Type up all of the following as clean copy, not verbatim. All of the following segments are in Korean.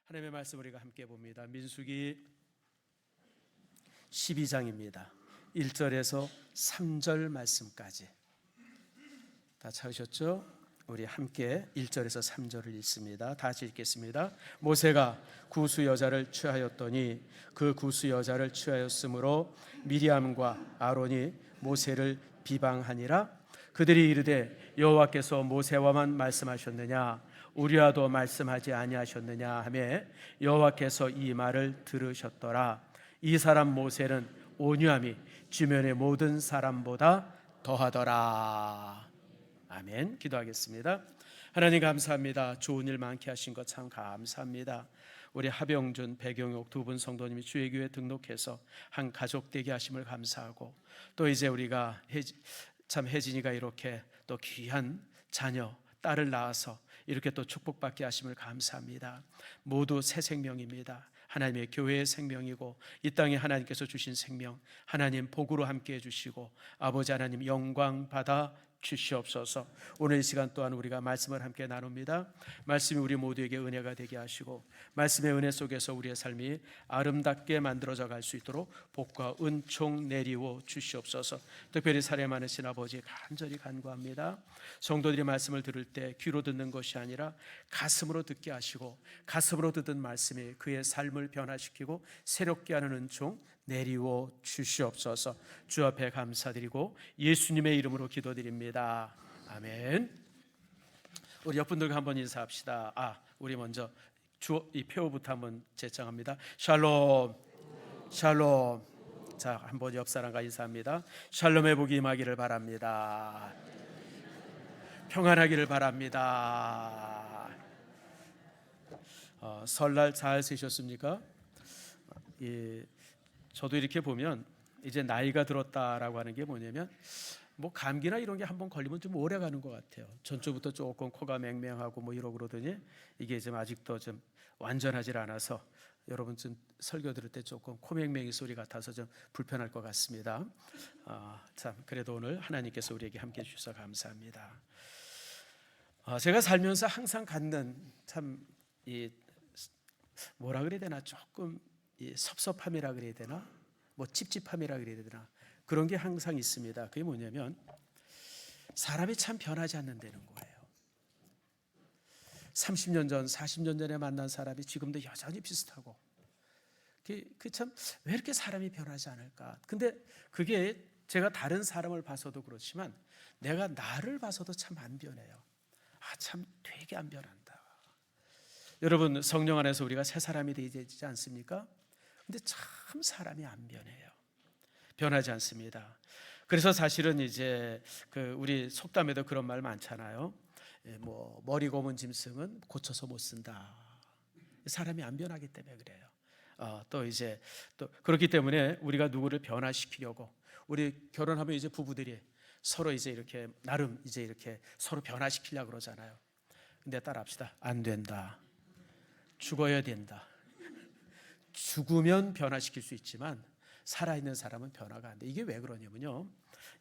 하나님의 말씀 우리가 함께 봅니다. 민수기 12장입니다. 1절에서 3절 말씀까지 다 찾으셨죠? 우리 함께 1절에서 3절을 읽습니다. 다시 읽겠습니다. 모세가 구스 여자를 취하였더니 그 구스 여자를 취하였으므로 미리암과 아론이 모세를 비방하니라. 그들이 이르되 여호와께서 모세와만 말씀하셨느냐 우리와도 말씀하지 아니하셨느냐 하며 여호와께서 이 말을 들으셨더라. 이 사람 모세는 온유함이 주변의 모든 사람보다 더하더라. 아멘. 기도하겠습니다. 하나님 감사합니다. 좋은 일 많게 하신 것 참 감사합니다. 우리 하병준, 배경옥 두 분 성도님이 주의 교회에 등록해서 한 가족 되게 하심을 감사하고, 또 이제 우리가 참 혜진이가 이렇게 또 귀한 자녀 딸을 낳아서 이렇게 또 축복받게 하심을 감사합니다. 모두 새 생명입니다. 하나님의 교회의 생명이고 이 땅에 하나님께서 주신 생명, 하나님 복으로 함께해 주시고 아버지 하나님 영광 받아 주시옵소서. 오늘 이 시간 또한 우리가 말씀을 함께 나눕니다. 말씀이 우리 모두에게 은혜가 되게 하시고 말씀의 은혜 속에서 우리의 삶이 아름답게 만들어져 갈 수 있도록 복과 은총 내리워 주시옵소서. 특별히 사례 많으신 아버지 간절히 간구합니다. 성도들이 말씀을 들을 때 귀로 듣는 것이 아니라 가슴으로 듣게 하시고 가슴으로 듣는 말씀이 그의 삶을 변화시키고 새롭게 하는 은총 내리워 주시옵소서. 주 앞에 감사드리고 예수님의 이름으로 기도드립니다. 아멘. 우리 옆분들과 한번 인사합시다. 우리 먼저 이 표부터 한번 제청합니다. 샬롬, 샬롬. 자, 한번 옆 사람과 인사합니다. 샬롬의 복이 임하기를 바랍니다. 평안하기를 바랍니다. 설날 잘 쓰셨습니까? 저도 이렇게 보면 이제 나이가 들었다라고 하는 게 뭐냐면 뭐 감기나 이런 게 한번 걸리면 좀 오래 가는 것 같아요. 전주부터 조금 코가 맹맹하고 뭐 이러고 그러더니 이게 좀 아직도 좀 완전하지 않아서 여러분 좀 설교 들을 때 조금 코맹맹이 소리 같아서 좀 불편할 것 같습니다. 참 그래도 오늘 하나님께서 우리에게 함께 해주셔서 감사합니다. 제가 살면서 항상 갖는 참 이 뭐라 그래야 되나 조금 이 섭섭함이라 그래야 되나 뭐 찝찝함이라 그래야 되나 그런 게 항상 있습니다. 그게 뭐냐면 사람이 참 변하지 않는다는 거예요. 30년 전 40년 전에 만난 사람이 지금도 여전히 비슷하고 그 참 왜 이렇게 사람이 변하지 않을까. 근데 그게 제가 다른 사람을 봐서도 그렇지만 내가 나를 봐서도 참 안 변해요. 참 되게 안 변한다. 여러분 성령 안에서 우리가 새 사람이 되지 않습니까? 근데 참 사람이 안 변해요. 변하지 않습니다. 그래서 사실은 이제 우리 속담에도 그런 말 많잖아요. 뭐 머리 고문 짐승은 고쳐서 못 쓴다. 사람이 안 변하기 때문에 그래요. 또 이제 또 그렇기 때문에 우리가 누구를 변화시키려고 우리 결혼하면 이제 부부들이 서로 이제 이렇게 나름 이제 이렇게 서로 변화시키려고 그러잖아요. 근데 따라합시다. 안 된다. 죽어야 된다. 죽으면 변화시킬 수 있지만 살아있는 사람은 변화가 안 돼. 이게 왜 그러냐면요.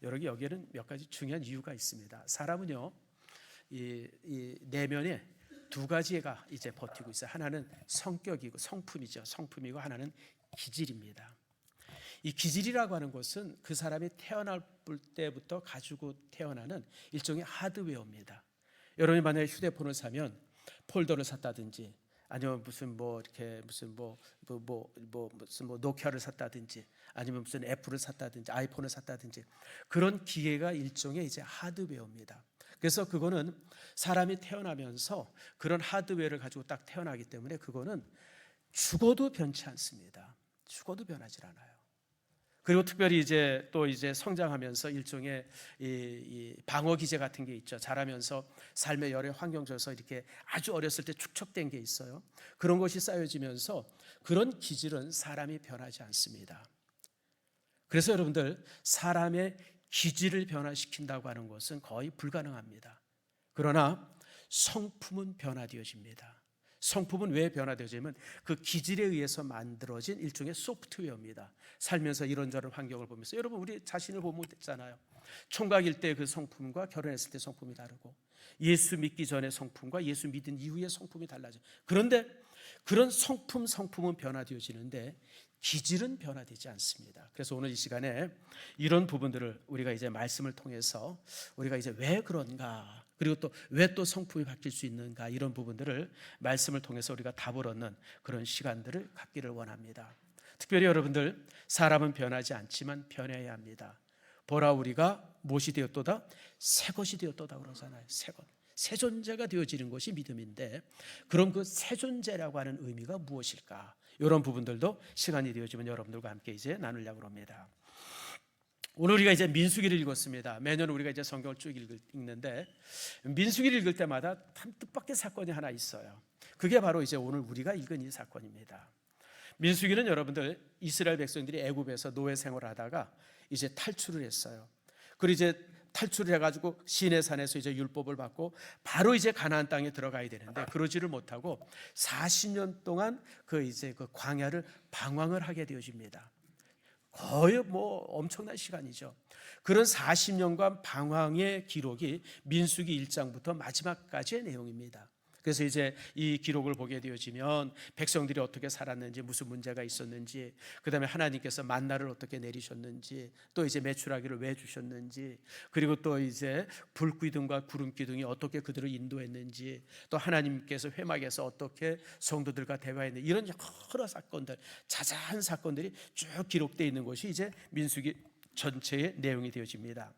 여기에는 몇 가지 중요한 이유가 있습니다. 사람은요, 이 내면에 두 가지가 이제 버티고 있어요. 하나는 성격이고 성품이죠. 성품이고 하나는 기질입니다. 이 기질이라고 하는 것은 그 사람이 태어날 때부터 가지고 태어나는 일종의 하드웨어입니다. 여러분이 만약에 휴대폰을 사면 폴더를 샀다든지 아니면 무슨 뭐 이렇게 무슨 무슨 노키아를 샀다든지 아니면 무슨 애플을 샀다든지 아이폰을 샀다든지 그런 기계가 일종의 이제 하드웨어입니다. 그래서 그거는 사람이 태어나면서 그런 하드웨어를 가지고 딱 태어나기 때문에 그거는 죽어도 변치 않습니다. 죽어도 변하지 않아요. 그리고 특별히 이제 또 이제 성장하면서 일종의 이 방어 기제 같은 게 있죠. 자라면서 삶의 여러 환경 속에서 이렇게 아주 어렸을 때 축적된 게 있어요. 그런 것이 쌓여지면서 그런 기질은 사람이 변하지 않습니다. 그래서 여러분들 사람의 기질을 변화시킨다고 하는 것은 거의 불가능합니다. 그러나 성품은 변화되어집니다. 성품은 왜 변화되어지면 그 기질에 의해서 만들어진 일종의 소프트웨어입니다. 살면서 이런저런 환경을 보면서 여러분 우리 자신을 보면 됐잖아요. 총각일 때 그 성품과 결혼했을 때 성품이 다르고 예수 믿기 전의 성품과 예수 믿은 이후의 성품이 달라져요. 그런데 그런 성품은 변화되어지는데 기질은 변화되지 않습니다. 그래서 오늘 이 시간에 이런 부분들을 우리가 이제 말씀을 통해서 우리가 이제 왜 그런가, 그리고 또 왜 또 성품이 바뀔 수 있는가, 이런 부분들을 말씀을 통해서 우리가 답을 얻는 그런 시간들을 갖기를 원합니다. 특별히 여러분들, 사람은 변하지 않지만 변해야 합니다. 보라, 우리가 무엇이 되었도다? 새 것이 되었도다 그러잖아요. 새 것, 새 존재가 되어지는 것이 믿음인데, 그럼 그 새 존재라고 하는 의미가 무엇일까? 이런 부분들도 시간이 되어지면 여러분들과 함께 이제 나누려고 합니다. 오늘 우리가 이제 민수기를 읽었습니다. 매년 우리가 이제 성경을 쭉 읽는데, 민수기를 읽을 때마다 참 뜻밖의 사건이 하나 있어요. 그게 바로 이제 오늘 우리가 읽은 이 사건입니다. 민수기는 여러분들, 이스라엘 백성들이 애굽에서 노예 생활을 하다가 이제 탈출을 했어요. 그리고 이제 탈출을 해가지고 시내산에서 이제 율법을 받고 바로 이제 가나안 땅에 들어가야 되는데, 그러지를 못하고 40년 동안 그 이제 그 광야를 방황을 하게 되어집니다. 거의 뭐 엄청난 시간이죠. 그런 40년간 방황의 기록이 민수기 1장부터 마지막까지의 내용입니다. 그래서 이제 이 기록을 보게 되어지면 백성들이 어떻게 살았는지, 무슨 문제가 있었는지, 그 다음에 하나님께서 만나를 어떻게 내리셨는지, 또 이제 메추라기를 왜 주셨는지, 그리고 또 이제 불기둥과 구름기둥이 어떻게 그들을 인도했는지, 또 하나님께서 회막에서 어떻게 성도들과 대화했는지, 이런 여러 사건들, 자자한 사건들이 쭉 기록되어 있는 것이 이제 민수기 전체의 내용이 되어집니다.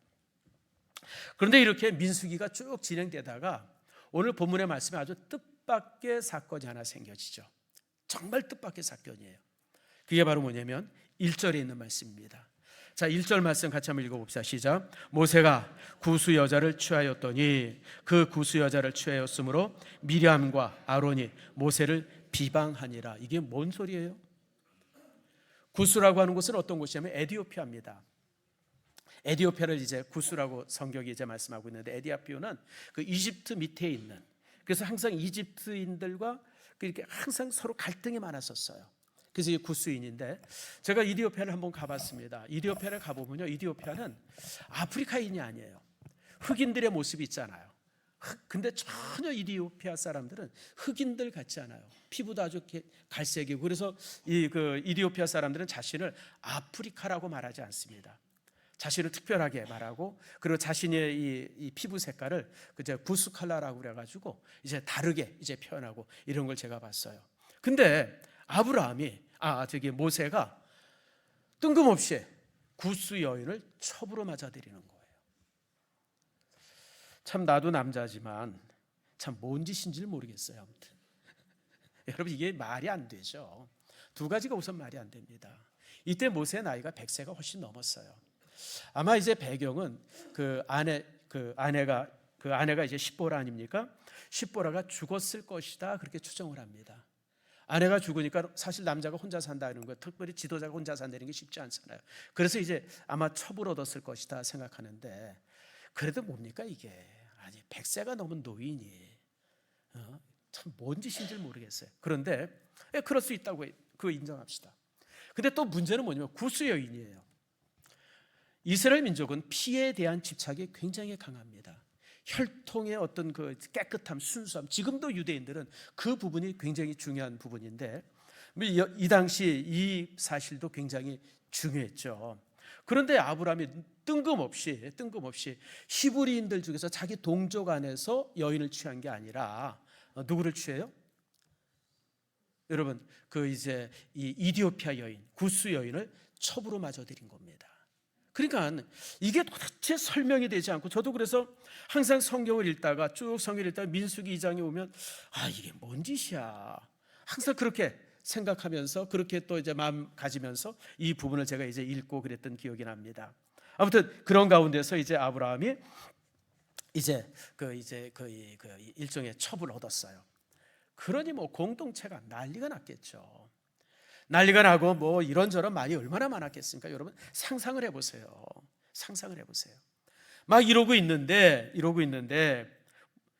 그런데 이렇게 민수기가 쭉 진행되다가 오늘 본문의 말씀에 아주 뜻밖의 사건이 하나 생겨지죠. 정말 뜻밖의 사건이에요. 그게 바로 뭐냐면 1절에 있는 말씀입니다. 자, 1절 말씀 같이 한번 읽어봅시다. 시작. 모세가 구스 여자를 취하였더니 그 구스 여자를 취하였으므로 미리암과 아론이 모세를 비방하니라. 이게 뭔 소리예요? 구스라고 하는 곳은 어떤 곳이냐면 에디오피아입니다. 에디오피아를 이제 구스라고 성경이 이제 말씀하고 있는데, 에디오피아는 그 이집트 밑에 있는, 그래서 항상 이집트인들과 이렇게 항상 서로 갈등이 많았었어요. 그래서 이 구스인인데, 제가 이디오피아를 한번 가봤습니다. 이디오피아를 가보면요, 이디오피아는 아프리카인이 아니에요. 흑인들의 모습이 있잖아요. 근데 전혀 이디오피아 사람들은 흑인들 같지 않아요. 피부도 아주 갈색이고, 그래서 그 이디오피아 사람들은 자신을 아프리카라고 말하지 않습니다. 자신을 특별하게 말하고, 그리고 자신의 이 피부 색깔을 그제 구스 컬러라고 그래가지고 이제 다르게 이제 표현하고, 이런 걸 제가 봤어요. 근데 모세가 뜬금없이 구스 여인을 첩으로 맞아들이는 거예요. 참 나도 남자지만 참 뭔 짓인지를 모르겠어요. 아무튼 여러분, 이게 말이 안 되죠. 두 가지가 우선 말이 안 됩니다. 이때 모세의 나이가 100세가 훨씬 넘었어요. 아마 이제 배경은 그 아내가 이제 십보라 아닙니까? 십보라가 죽었을 것이다, 그렇게 추정을 합니다. 아내가 죽으니까 사실 남자가 혼자 산다는 거, 특별히 지도자가 혼자 산다는 게 쉽지 않잖아요. 그래서 이제 아마 첩을 얻었을 것이다 생각하는데, 그래도 뭡니까 이게? 아니, 100세가 넘은 노인이 참 뭔 짓인지 모르겠어요. 그런데 그럴 수 있다고 그거 인정합시다. 근데 또 문제는 뭐냐면 구스 여인이에요. 이스라엘 민족은 피에 대한 집착이 굉장히 강합니다. 혈통의 어떤 그 깨끗함, 순수함, 지금도 유대인들은 그 부분이 굉장히 중요한 부분인데, 이 당시 이 사실도 굉장히 중요했죠. 그런데 아브라함이 뜬금없이 히브리인들 중에서 자기 동족 안에서 여인을 취한 게 아니라 누구를 취해요? 여러분, 그 이제 이 이디오피아 여인, 구스 여인을 첩으로 맞아들인 겁니다. 그러니까 이게 도대체 설명이 되지 않고, 저도 그래서 항상 성경을 읽다가 민수기 2장에 오면 이게 뭔 짓이야, 항상 그렇게 생각하면서, 그렇게 또 이제 마음 가지면서 이 부분을 제가 이제 읽고 그랬던 기억이 납니다. 아무튼 그런 가운데서 이제 아브라함이 이제 그 일종의 첩을 얻었어요. 그러니 뭐 공동체가 난리가 났겠죠. 난리가 나고 뭐 이런저런 말이 얼마나 많았겠습니까? 여러분 상상을 해보세요. 막 이러고 있는데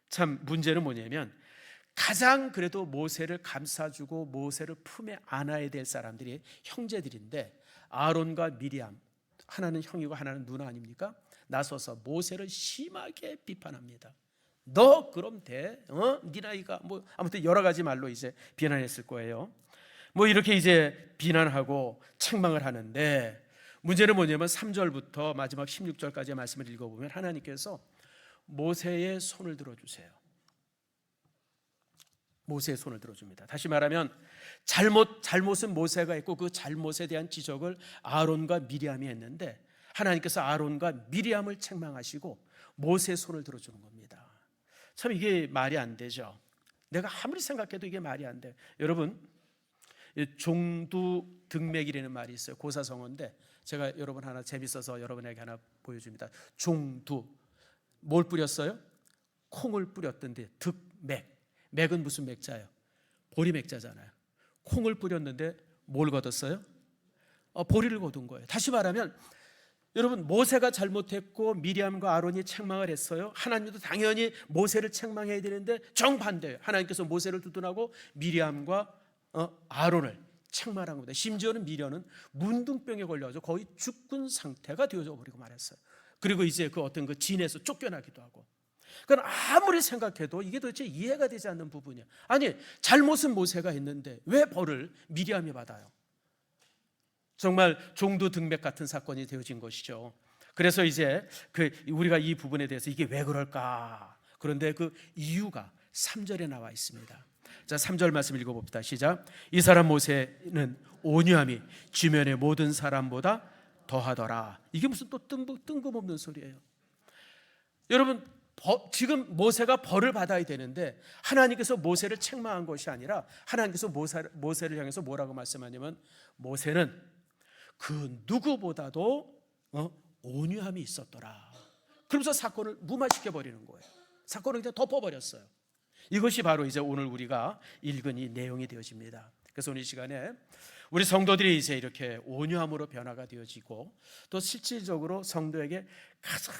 참 문제는 뭐냐면, 가장 그래도 모세를 감싸주고 모세를 품에 안아야 될 사람들이 형제들인데, 아론과 미리암, 하나는 형이고 하나는 누나 아닙니까? 나서서 모세를 심하게 비판합니다. 너 그럼 돼? 네 나이가 뭐 아무튼 여러 가지 말로 이제 비난했을 거예요. 뭐 이렇게 이제 비난하고 책망을 하는데 문제는 뭐냐면 3절부터 마지막 16절까지의 말씀을 읽어보면 하나님께서 모세의 손을 들어주세요. 모세의 손을 들어줍니다. 다시 말하면 잘못은 모세가 했고 그 잘못에 대한 지적을 아론과 미리암이 했는데 하나님께서 아론과 미리암을 책망하시고 모세의 손을 들어주는 겁니다. 참 이게 말이 안 되죠. 내가 아무리 생각해도 이게 말이 안 돼요. 여러분, 종두등맥이라는 말이 있어요. 고사성어인데 제가 여러분 하나 재밌어서 여러분에게 하나 보여줍니다. 종두, 뭘 뿌렸어요? 콩을 뿌렸던데 득맥, 맥은 무슨 맥자예요? 보리맥자잖아요. 콩을 뿌렸는데 뭘 거뒀어요? 보리를 거둔 거예요. 다시 말하면 여러분, 모세가 잘못했고 미리암과 아론이 책망을 했어요. 하나님도 당연히 모세를 책망해야 되는데 정반대예요. 하나님께서 모세를 두둔하고 미리암과 아론을 책망한 겁니다. 심지어는 미련은 문둥병에 걸려서 거의 죽은 상태가 되어져 버리고 말했어요. 그리고 이제 그 어떤 그 진에서 쫓겨나기도 하고. 그러니까 아무리 생각해도 이게 도대체 이해가 되지 않는 부분이야. 아니, 잘못은 모세가 했는데 왜 벌을 미리암이 받아요? 정말 종두등맥 같은 사건이 되어진 것이죠. 그래서 이제 우리가 이 부분에 대해서 이게 왜 그럴까? 그런데 그 이유가 3절에 나와 있습니다. 자, 3절 말씀 읽어봅시다. 시작. 이 사람 모세는 온유함이 주변의 모든 사람보다 더하더라. 이게 무슨 또 뜬금없는 소리예요. 여러분, 지금 모세가 벌을 받아야 되는데 하나님께서 모세를 책망한 것이 아니라 하나님께서 모세를 향해서 뭐라고 말씀하냐면 모세는 그 누구보다도 온유함이 있었더라. 그러면서 사건을 무마시켜 버리는 거예요. 사건을 그냥 덮어버렸어요. 이것이 바로 이제 오늘 우리가 읽은 이 내용이 되어집니다. 그래서 오늘 이 시간에 우리 성도들이 이제 이렇게 온유함으로 변화가 되어지고 또 실질적으로 성도에게 가장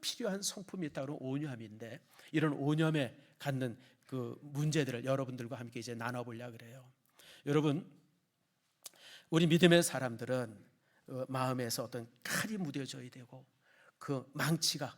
필요한 성품이 있다는 온유함인데 이런 온유함에 갖는 그 문제들을 여러분들과 함께 이제 나눠보려고 그래요. 여러분, 우리 믿음의 사람들은 마음에서 어떤 칼이 무뎌져야 되고 그 망치가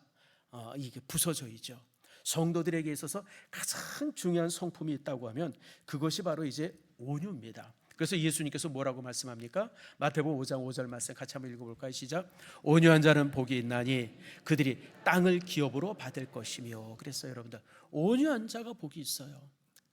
이게 부서져야죠. 성도들에게 있어서 가장 중요한 성품이 있다고 하면 그것이 바로 이제 온유입니다. 그래서 예수님께서 뭐라고 말씀합니까? 마태복음 5장 5절 말씀 같이 한번 읽어볼까요? 시작. 온유한 자는 복이 있나니 그들이 땅을 기업으로 받을 것이며. 그랬어요. 여러분들, 온유한 자가 복이 있어요.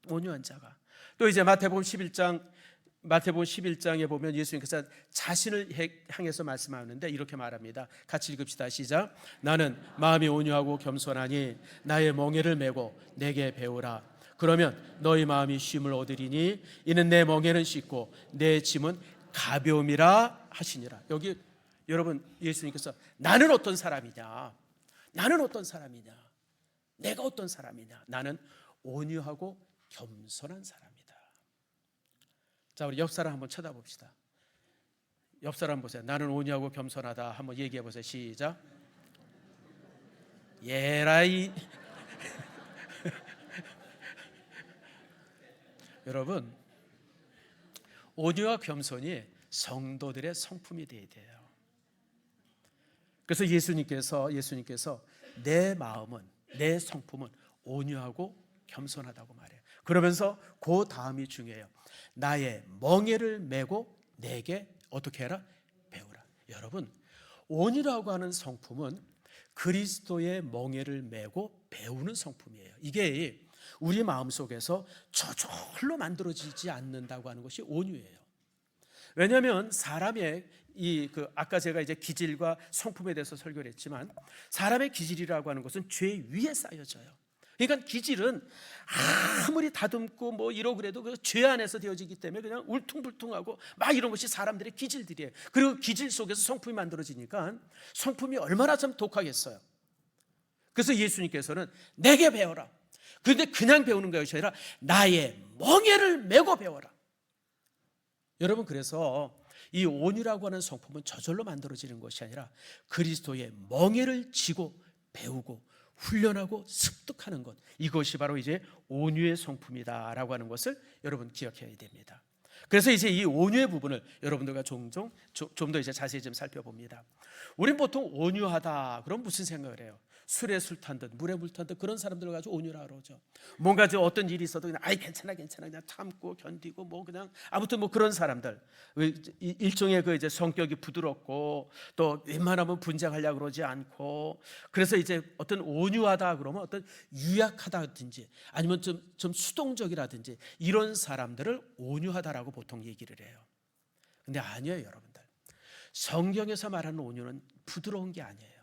온유한 자가. 또 이제 마태복음 11장에 보면 예수님께서 자신을 향해서 말씀하는데 이렇게 말합니다. 같이 읽읍시다. 시작. 나는 마음이 온유하고 겸손하니 나의 멍에를 메고 내게 배우라. 그러면 너희 마음이 쉼을 얻으리니 이는 내 멍에는 씻고 내 짐은 가벼움이라 하시니라. 여기 여러분, 예수님께서 나는 어떤 사람이냐? 나는 어떤 사람이냐? 내가 어떤 사람이냐? 나는 온유하고 겸손한 사람이다. 자, 우리 옆 사람 한번 쳐다봅시다. 옆 사람 보세요. 나는 온유하고 겸손하다. 한번 얘기해 보세요. 시작. 예라이. 여러분, 온유와 겸손이 성도들의 성품이 되어야 돼요. 그래서 예수님께서 내 마음은, 내 성품은 온유하고 겸손하다고 말해요. 그러면서 그 다음이 중요해요. 나의 멍에를 메고 내게 어떻게 해라? 배우라. 여러분, 온유라고 하는 성품은 그리스도의 멍에를 메고 배우는 성품이에요. 이게 우리 마음속에서 저절로 만들어지지 않는다고 하는 것이 온유예요. 왜냐하면 사람의 아까 제가 이제 기질과 성품에 대해서 설교를 했지만 사람의 기질이라고 하는 것은 죄 위에 쌓여져요. 그러니까 기질은 아무리 다듬고 뭐 이러고 그래도 그 죄 안에서 되어지기 때문에 그냥 울퉁불퉁하고 막 이런 것이 사람들의 기질들이에요. 그리고 기질 속에서 성품이 만들어지니까 성품이 얼마나 참 독하겠어요. 그래서 예수님께서는 내게 배워라. 그런데 그냥 배우는 것이 아니라 나의 멍에를 메고 배워라. 여러분, 그래서 이 온유라고 하는 성품은 저절로 만들어지는 것이 아니라 그리스도의 멍에를 지고 배우고 훈련하고 습득하는 것, 이것이 바로 이제 온유의 성품이다라고 하는 것을 여러분 기억해야 됩니다. 그래서 이제 이 온유의 부분을 여러분들과 좀 더 이제 자세히 좀 살펴봅니다. 우린 보통 온유하다 그럼 무슨 생각을 해요? 술에 술 탄 듯 물에 물 탄 듯 그런 사람들을 가지고 온유라 그러죠. 뭔가 어떤 일이 있어도 그냥 아이 괜찮아 그냥 참고 견디고 뭐 그냥 아무튼 뭐 그런 사람들, 일종의 그 이제 성격이 부드럽고 또 웬만하면 분쟁하려고 그러지 않고, 그래서 이제 어떤 온유하다 그러면 어떤 유약하다든지 아니면 좀 수동적이라든지 이런 사람들을 온유하다라고 보통 얘기를 해요. 근데 아니에요, 여러분들. 성경에서 말하는 온유는 부드러운 게 아니에요.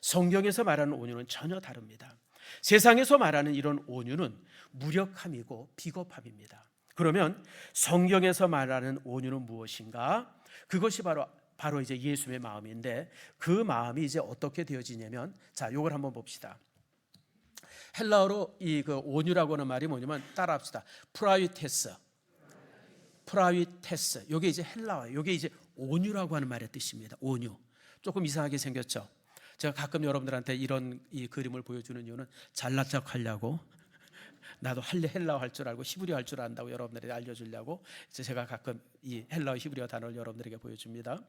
성경에서 말하는 온유는 전혀 다릅니다. 세상에서 말하는 이런 온유는 무력함이고 비겁함입니다. 그러면 성경에서 말하는 온유는 무엇인가? 그것이 바로 이제 예수의 마음인데, 그 마음이 이제 어떻게 되어지냐면, 자, 요걸 한번 봅시다. 헬라어로 이 그 온유라고 하는 말이 뭐냐면, 따라합시다. 프라위테스. 요게 이제 헬라어, 요게 이제 온유라고 하는 말의 뜻입니다. 온유. 조금 이상하게 생겼죠. 제가 가끔 여러분들한테 이런 이 그림을 보여주는 이유는 잘난 척 하려고, 나도 헬라어 할 줄 알고 히브리어 할 줄 안다고 여러분들에게 알려주려고 제가 가끔 이 헬라어 히브리어 단어를 여러분들에게 보여줍니다.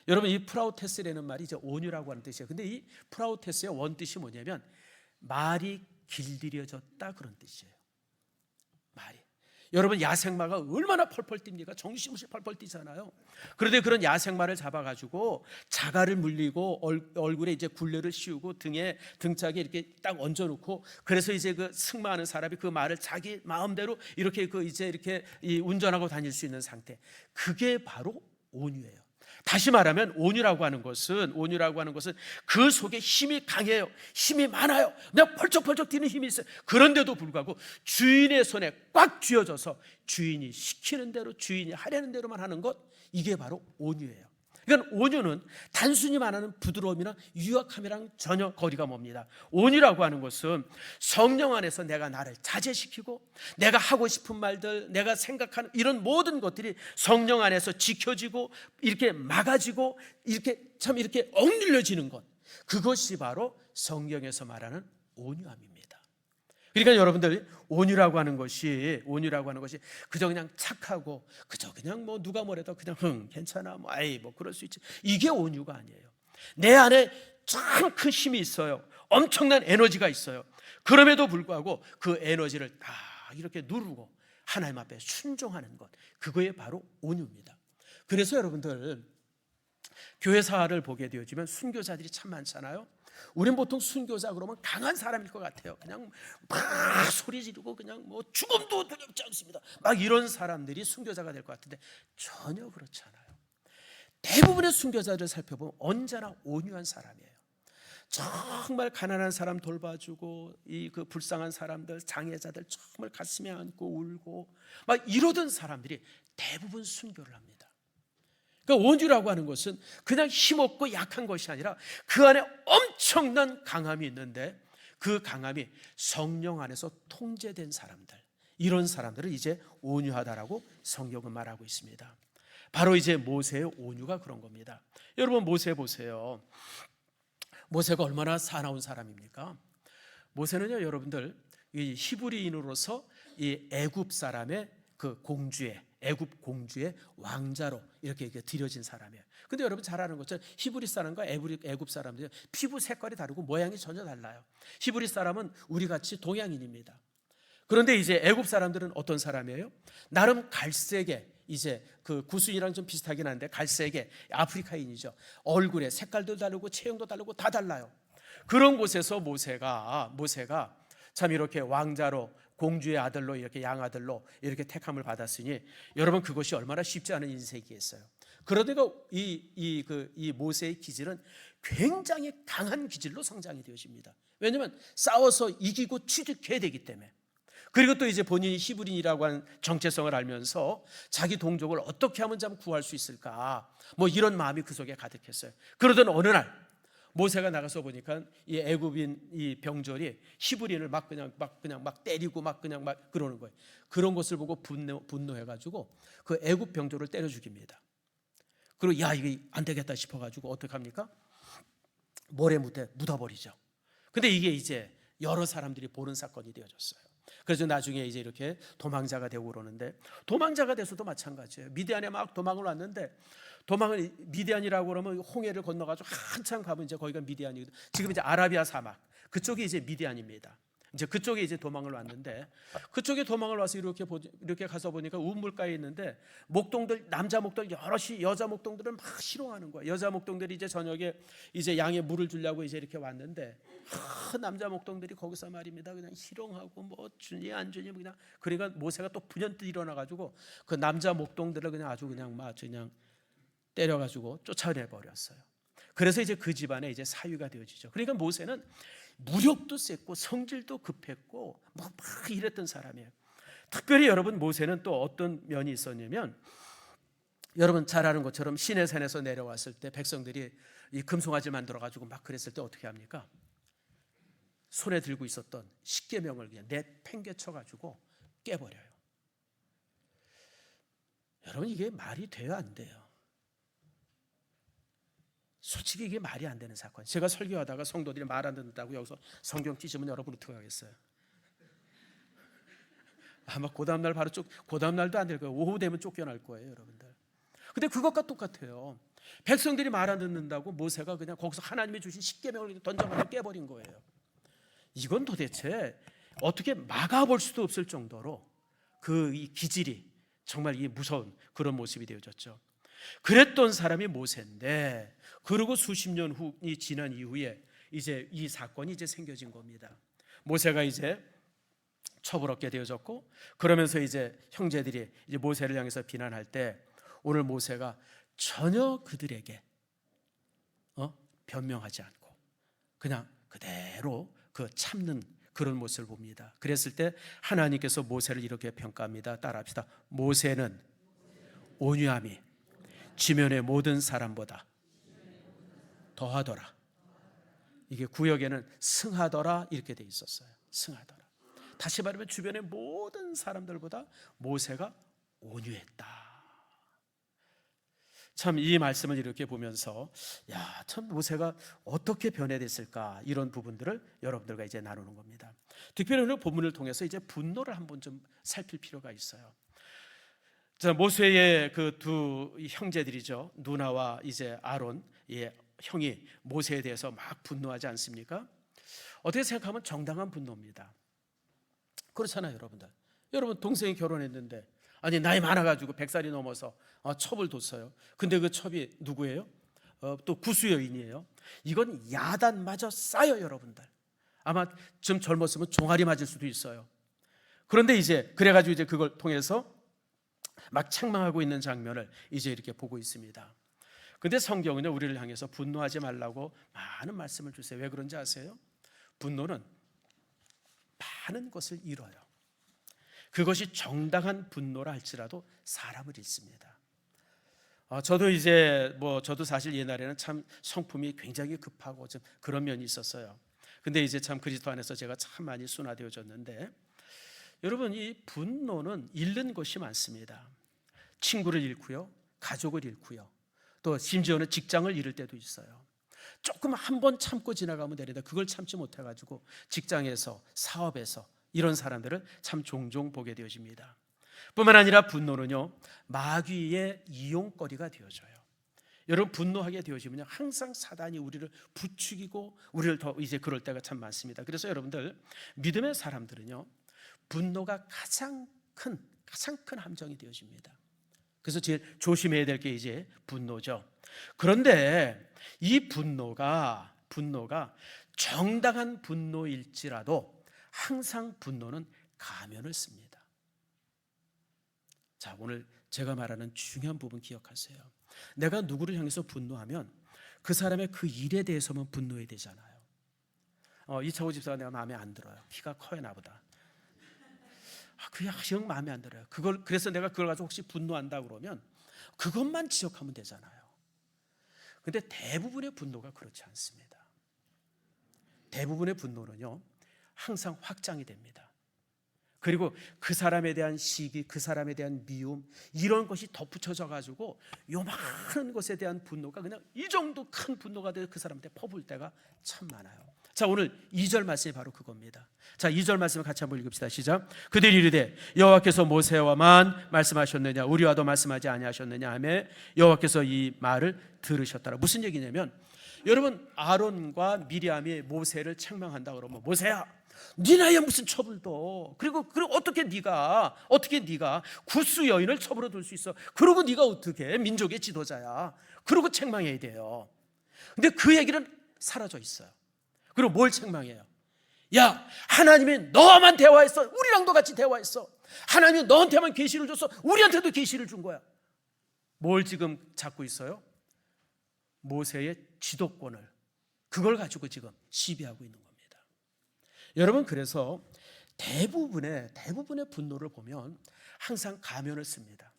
여러분, 이 프라우테스라는 말이 이제 온유라고 하는 뜻이에요. 근데 이 프라우테스의 원뜻이 뭐냐면 말이 길들여졌다 그런 뜻이에요. 말이. 여러분, 야생마가 얼마나 펄펄 뜁니까? 정신없이 펄펄 뛰잖아요. 그런데 그런 야생마를 잡아가지고 자갈을 물리고 얼굴에 이제 굴레를 씌우고 등짝에 이렇게 딱 얹어놓고, 그래서 이제 그 승마하는 사람이 그 말을 자기 마음대로 이렇게 이렇게 운전하고 다닐 수 있는 상태. 그게 바로 온유예요. 다시 말하면 온유라고 하는 것은 그 속에 힘이 강해요. 힘이 많아요. 그냥 펄쩍펄쩍 뛰는 힘이 있어요. 그런데도 불구하고 주인의 손에 꽉 쥐어져서 주인이 시키는 대로, 주인이 하려는 대로만 하는 것, 이게 바로 온유예요. 그러니까 온유는 단순히 말하는 부드러움이나 유약함이랑 전혀 거리가 멉니다. 온유라고 하는 것은 성령 안에서 내가 나를 자제시키고, 내가 하고 싶은 말들, 내가 생각하는 이런 모든 것들이 성령 안에서 지켜지고 이렇게 막아지고 이렇게 억눌려지는 것, 그것이 바로 성경에서 말하는 온유함입니다. 그러니까 여러분들, 온유라고 하는 것이 그저 그냥 착하고, 그저 그냥 뭐 누가 뭐래도 그냥 괜찮아, 뭐 아이 뭐 그럴 수 있지, 이게 온유가 아니에요. 내 안에 참 큰 힘이 있어요. 엄청난 에너지가 있어요. 그럼에도 불구하고 그 에너지를 다 이렇게 누르고 하나님 앞에 순종하는 것, 그거에 바로 온유입니다. 그래서 여러분들, 교회사를 보게 되어지면 순교자들이 참 많잖아요. 우린 보통 순교자 그러면 강한 사람일 것 같아요. 그냥 막 소리 지르고 그냥 뭐 죽음도 두렵지 않습니다. 막 이런 사람들이 순교자가 될 것 같은데 전혀 그렇지 않아요. 대부분의 순교자들을 살펴보면 언제나 온유한 사람이에요. 정말 가난한 사람 돌봐주고, 그 불쌍한 사람들, 장애자들 정말 가슴에 안고 울고 막 이러던 사람들이 대부분 순교를 합니다. 그러니까 온유라고 하는 것은 그냥 힘없고 약한 것이 아니라 그 안에 엄청난 강함이 있는데, 그 강함이 성령 안에서 통제된 사람들, 이런 사람들을 이제 온유하다라고 성경은 말하고 있습니다. 바로 이제 모세의 온유가 그런 겁니다. 여러분, 모세 보세요. 모세가 얼마나 사나운 사람입니까? 모세는요, 여러분들, 이 히브리인으로서 이 애굽 사람의 그 애굽 공주의 왕자로 이렇게 드려진 사람이에요. 근데 여러분 잘 아는 것처럼 히브리 사람과 애굽 사람들은 피부 색깔이 다르고 모양이 전혀 달라요. 히브리 사람은 우리 같이 동양인입니다. 그런데 이제 애굽 사람들은 어떤 사람이에요? 나름 갈색에, 이제 그 구순이랑 좀 비슷하긴 한데 갈색에 아프리카인이죠. 얼굴에 색깔도 다르고 체형도 다르고 다 달라요. 그런 곳에서 모세가 참 이렇게 왕자로, 공주의 아들로, 이렇게 양아들로 이렇게 택함을 받았으니 여러분, 그것이 얼마나 쉽지 않은 인생이겠어요. 그러다가 이 모세의 기질은 굉장히 강한 기질로 성장이 되어집니다. 왜냐하면 싸워서 이기고 취득해야 되기 때문에. 그리고 또 이제 본인이 히브리인이라고 하는 정체성을 알면서 자기 동족을 어떻게 하면 좀 구할 수 있을까, 뭐 이런 마음이 그 속에 가득했어요. 그러던 어느 날 모세가 나가서 보니까 이 애굽인 이 병졸이 히브리인을 막 때리고 막 그러는 거예요. 그런 것을 보고 분노해가지고 그 애굽 병졸을 때려 죽입니다. 그리고 이게 안 되겠다 싶어가지고 어떻게 합니까? 모래 묻어버리죠. 근데 이게 이제 여러 사람들이 보는 사건이 되어졌어요. 그래서 나중에 이제 이렇게 도망자가 되고 그러는데, 도망자가 돼서도 마찬가지예요. 미디안에 막 도망을 왔는데, 미디안이라고 그러면 홍해를 건너가지고 한참 가면 이제 거기가 미디안이거든요. 지금 이제 아라비아 사막, 그쪽이 이제 미디안입니다. 이제 그쪽에 이제 도망을 왔는데, 그쪽에 도망을 와서 이렇게 가서 보니까 우물가에 있는데 목동들, 남자 목동 여럿이, 여자 목동들은 막 희롱하는 거야. 여자 목동들이 이제 저녁에 이제 양에 물을 주려고 이제 이렇게 왔는데, 남자 목동들이 거기서 말입니다, 그냥 희롱하고 뭐 주니 안 주니 그냥. 그러니까 모세가 또 분연듯 일어나 가지고 그 남자 목동들을 그냥 아주 그냥 막 그냥 때려 가지고 쫓아내 버렸어요. 그래서 이제 그 집안에 이제 사위가 되어지죠. 그러니까 모세는 무력도 셌고 성질도 급했고 막 이랬던 사람이에요. 특별히 여러분, 모세는 또 어떤 면이 있었냐면, 여러분 잘 아는 것처럼 시내산에서 내려왔을 때 백성들이 이 금송아지 만들어 가지고 막 그랬을 때 어떻게 합니까? 손에 들고 있었던 십계명을 그냥 내팽개쳐 가지고 깨버려요. 여러분, 이게 말이 돼요, 안 돼요? 솔직히 이게 말이 안 되는 사건. 제가 설교하다가 성도들이 말 안 듣는다고 여기서 성경 찢으면 여러분 어떻게 하겠어요? 아마 그 다음날 바로 그 다음날도 안 될 거예요. 오후 되면 쫓겨날 거예요, 여러분들. 근데 그것과 똑같아요. 백성들이 말 안 듣는다고 모세가 그냥 거기서 하나님이 주신 십계명을 던져가지고 깨버린 거예요. 이건 도대체 어떻게 막아볼 수도 없을 정도로 이 기질이 정말 이 무서운 그런 모습이 되어졌죠. 그랬던 사람이 모세인데, 그리고 수십 년 후이 지난 이후에 이제 이 사건이 이제 생겨진 겁니다. 모세가 이제 처벌받게 되어졌고, 그러면서 이제 형제들이 이제 모세를 향해서 비난할 때, 오늘 모세가 전혀 그들에게 변명하지 않고 그냥 그대로 그 참는 그런 모습을 봅니다. 그랬을 때 하나님께서 모세를 이렇게 평가합니다. 따라합시다. 모세는 온유함이 지면의 모든 사람보다 더하더라. 이게 구역에는 승하더라 이렇게 돼 있었어요. 승하더라. 다시 말하면 주변의 모든 사람들보다 모세가 온유했다. 참 이 말씀을 이렇게 보면서 참 모세가 어떻게 변해됐을까, 이런 부분들을 여러분들과 이제 나누는 겁니다. 특별히 오늘 본문을 통해서 이제 분노를 한번 좀 살필 필요가 있어요. 자, 모세의 그 두 형제들이죠. 누나와 이제 아론, 형이 모세에 대해서 막 분노하지 않습니까? 어떻게 생각하면 정당한 분노입니다. 그렇잖아요, 여러분들. 여러분 동생이 결혼했는데, 아니 나이 많아가지고 100살이 넘어서 첩을 뒀어요. 근데 그 첩이 누구예요? 또 구수 여인이에요. 이건 야단마저 싸요, 여러분들. 아마 좀 젊었으면 종아리 맞을 수도 있어요. 그런데 이제 그래가지고 이제 그걸 통해서 막 책망하고 있는 장면을 이제 이렇게 보고 있습니다. 근데 성경은 우리를 향해서 분노하지 말라고 많은 말씀을 주세요. 왜 그런지 아세요? 분노는 많은 것을 잃어요. 그것이 정당한 분노라 할지라도 사람을 잃습니다. 저도 이제 저도 사실 옛날에는 참 성품이 굉장히 급하고 좀 그런 면이 있었어요. 근데 이제 참 그리스도 안에서 제가 참 많이 순화되어졌는데, 여러분 이 분노는 잃는 것이 많습니다. 친구를 잃고요, 가족을 잃고요, 또 심지어는 직장을 잃을 때도 있어요. 조금 한 번 참고 지나가면 되는데 그걸 참지 못해가지고 직장에서, 사업에서 이런 사람들을 참 종종 보게 되어집니다. 뿐만 아니라 분노는요, 마귀의 이용거리가 되어져요. 여러분 분노하게 되어지면 항상 사단이 우리를 부추기고 우리를 더 이제 그럴 때가 참 많습니다. 그래서 여러분들 믿음의 사람들은요, 분노가 가장 큰 함정이 되어집니다. 그래서 제일 조심해야 될 게 이제 분노죠. 그런데 이 분노가 정당한 분노일지라도 항상 분노는 가면을 씁니다. 자, 오늘 제가 말하는 중요한 부분 기억하세요. 내가 누구를 향해서 분노하면 그 사람의 그 일에 대해서만 분노해야 되잖아요. 이창호 집사가 내가 마음에 안 들어요. 키가 커요, 나보다. 그냥 영 마음에 안 들어요. 그래서 내가 그걸 가지고 혹시 분노한다 그러면 그것만 지적하면 되잖아요. 근데 대부분의 분노가 그렇지 않습니다. 대부분의 분노는요, 항상 확장이 됩니다. 그리고 그 사람에 대한 시기, 그 사람에 대한 미움, 이런 것이 덧붙여져 가지고 요만한 것에 대한 분노가 그냥 이 정도 큰 분노가 돼서 그 사람한테 퍼부을 때가 참 많아요. 자, 오늘 2절 말씀이 바로 그겁니다. 자, 2절 말씀을 같이 한번 읽읍시다. 시작. 그들이 이르되 여호와께서 모세와만 말씀하셨느냐, 우리와도 말씀하지 아니하셨느냐 하며 여호와께서 이 말을 들으셨더라. 무슨 얘기냐면, 여러분, 아론과 미리암이 모세를 책망한다 그러면, 모세야, 네 나이에 무슨 처벌도, 그리고 어떻게 네가 구스 여인을 처벌로 둘 수 있어? 그러고 네가 어떻게 민족의 지도자야? 그러고 책망해야 돼요. 근데 그 얘기는 사라져 있어요. 그리고 뭘 책망해요? 야, 하나님이 너만 대화했어. 우리랑도 같이 대화했어. 하나님이 너한테만 계시를 줬어. 우리한테도 계시를 준 거야. 뭘 지금 잡고 있어요? 모세의 지도권을, 그걸 가지고 지금 시비하고 있는 겁니다. 여러분, 그래서 대부분의 분노를 보면 항상 가면을 씁니다.